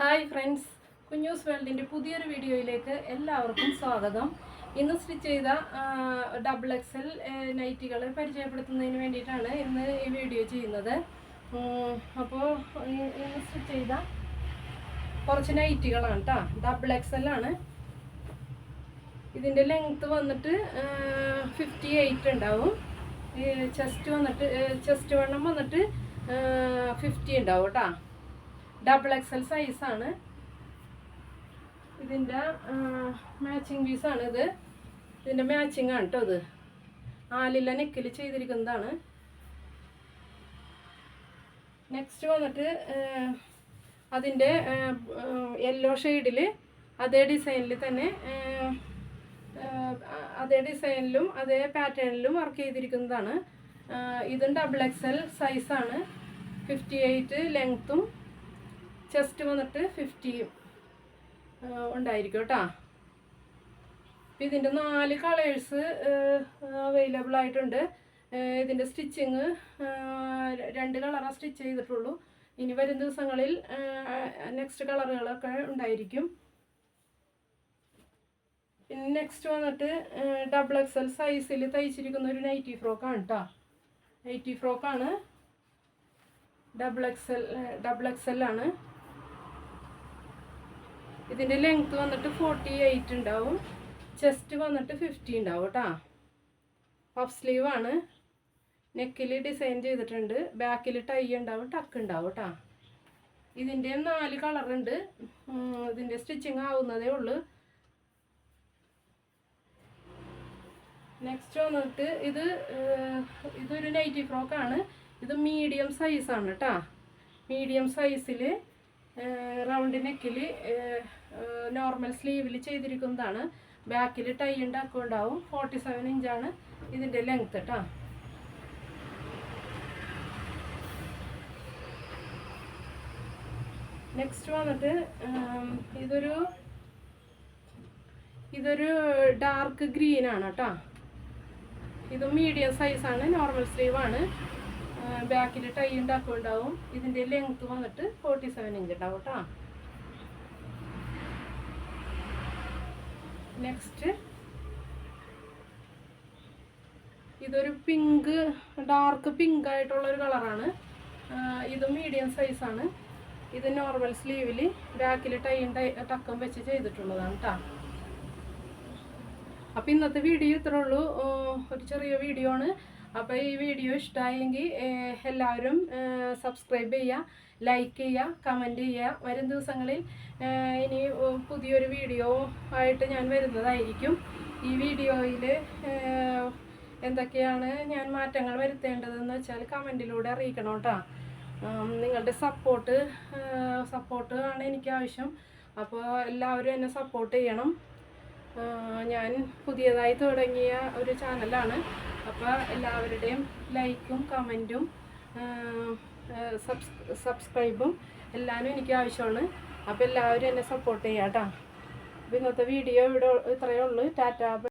Hi friends, കുഞ്ഞൂസ് വേൾഡിൻ്റെ പുതിയൊരു വീഡിയോയിലേക്ക് എല്ലാവർക്കും സ്വാഗതം. ഇന്ന് സ്റ്റിച്ച് ചെയ്ത XXL നൈറ്റികൾ പരിചയപ്പെടുത്തുന്നതിന് വേണ്ടിയിട്ടാണ് ഇന്ന് ഈ വീഡിയോ ചെയ്യുന്നത്. അപ്പോൾ ഇന്ന് സ്റ്റിച്ച് ചെയ്ത കുറച്ച് നൈറ്റികളാണ് കേട്ടോ. XXL ആണ്. ഇതിൻ്റെ ലെങ്ത്ത് വന്നിട്ട് 58 ഉണ്ടാവും. ചെസ്റ്റ് വണ്ണം വന്നിട്ട് 50 ഉണ്ടാവും കേട്ടോ. XXL സൈസാണ്. ഇതിൻ്റെ മാച്ചിങ് പീസാണ് ഇത്. ഇതിൻ്റെ മാച്ചിങ് ആണ് കേട്ടോ. ഇത് ആലില നെക്കിൽ ചെയ്തിരിക്കുന്നതാണ്. നെക്സ്റ്റ് വന്നിട്ട് അതിൻ്റെ യെല്ലോ ഷെയ്ഡിൽ അതേ ഡിസൈനിൽ തന്നെ അതേ ഡിസൈനിലും അതേ പാറ്റേണിലും വർക്ക് ചെയ്തിരിക്കുന്നതാണ്. ഇതും XXL സൈസാണ്. 58 ലെങ്ത്തും ചെസ്റ്റ് വന്നിട്ട് 50 ഉണ്ടായിരിക്കും കേട്ടോ. അപ്പം ഇതിൻ്റെ 4 കളേഴ്സ് അവൈലബിൾ ആയിട്ടുണ്ട്. ഇതിൻ്റെ സ്റ്റിച്ചിങ് 2 കളറാണ് സ്റ്റിച്ച് ചെയ്തിട്ടുള്ളൂ. ഇനി വരും ദിവസങ്ങളിൽ നെക്സ്റ്റ് കളറുകളൊക്കെ ഉണ്ടായിരിക്കും. പിന്നെ നെക്സ്റ്റ് വന്നിട്ട് XXL സൈസിൽ തയ്ച്ചിരിക്കുന്ന ഒരു നൈറ്റി ഫ്രോക്കാണ് കേട്ടോ. നൈറ്റി ഫ്രോക്കാണ്. XXL ആണ്. ഇതിൻ്റെ ലെങ്ത്ത് വന്നിട്ട് 48 ഉണ്ടാവും. ചെസ്റ്റ് വന്നിട്ട് 50 ഉണ്ടാവും കേട്ടോ. പഫ് സ്ലീവ് ആണ്. നെക്കിൽ ഡിസൈൻ ചെയ്തിട്ടുണ്ട്. ബാക്കിൽ ടൈ ഉണ്ടാവും, ടക്ക് ഉണ്ടാവും കേട്ടോ. ഇതിൻ്റെ 4 കളറുണ്ട്. ഇതിൻ്റെ സ്റ്റിച്ചിങ് ആവുന്നതേ ഉള്ളൂ. നെക്സ്റ്റ് വന്നിട്ട് ഇതൊരു നൈറ്റി ഫ്രോക്കാണ്. ഇത് മീഡിയം സൈസാണ് കേട്ടോ. മീഡിയം സൈസിൽ റൗണ്ട് നെക്കിൽ നോർമൽ സ്ലീവിൽ ചെയ്തിരിക്കുന്നതാണ്. ബാക്കിൽ ടൈ ഉണ്ടാവും. 47 ഇഞ്ചാണ് ഇതിൻ്റെ ലെങ്ത്ത് കേട്ടോ. നെക്സ്റ്റ് വന്നിട്ട് ഇതൊരു ഡാർക്ക് ഗ്രീൻ ആണ് കേട്ടോ. ഇത് മീഡിയം സൈസാണ്. നോർമൽ സ്ലീവാണ്. ബാക്കിൽ ടൈ ഉണ്ടാവും. ഇതിൻ്റെ ലെങ്ത്ത് വന്നിട്ട് 47 ഇഞ്ച് ഉണ്ടാവും കേട്ടോ. നെക്സ്റ്റ് ഇതൊരു പിങ്ക്, ഡാർക്ക് പിങ്ക് ആയിട്ടുള്ളൊരു കളറാണ്. ഇത് മീഡിയം സൈസാണ്. ഇത് നോർമൽ സ്ലീവിൽ ബാക്കിൽ ടക്കം വെച്ച് ചെയ്തിട്ടുള്ളതാണ് കേട്ടോ. അപ്പോൾ ഇന്നത്തെ വീഡിയോ ഇത്രേ ഉള്ളൂ. ഒരു ചെറിയ വീഡിയോ ആണ്. അപ്പോൾ ഈ വീഡിയോ ഇഷ്ടമായെങ്കിൽ എല്ലാവരും സബ്സ്ക്രൈബ് ചെയ്യുക, ലൈക്ക് ചെയ്യുക, കമൻറ്റ് ചെയ്യുക. വരും ദിവസങ്ങളിൽ ഇനി പുതിയൊരു വീഡിയോ ആയിട്ട് ഞാൻ വരുന്നതായിരിക്കും. ഈ വീഡിയോയിൽ എന്തൊക്കെയാണ് ഞാൻ മാറ്റങ്ങൾ വരുത്തേണ്ടതെന്ന് വെച്ചാൽ കമൻറ്റിലൂടെ അറിയിക്കണം കേട്ടോ. നിങ്ങളുടെ സപ്പോർട്ട് ആണ് എനിക്ക് ആവശ്യം. അപ്പോൾ എല്ലാവരും എന്നെ സപ്പോർട്ട് ചെയ്യണം. ഞാൻ പുതിയതായി തുടങ്ങിയ ഒരു ചാനലാണ്. അപ്പോൾ എല്ലാവരുടെയും ലൈക്കും കമൻറ്റും സബ്സ്ക്രൈബും എല്ലാവരും എനിക്ക് ആവശ്യമാണ്. അപ്പോൾ എല്ലാവരും എന്നെ സപ്പോർട്ട് ചെയ്യാം കേട്ടോ. അപ്പോൾ ഇന്നത്തെ വീഡിയോ ഇത്രയേ ഉള്ളൂ. ടാറ്റാ.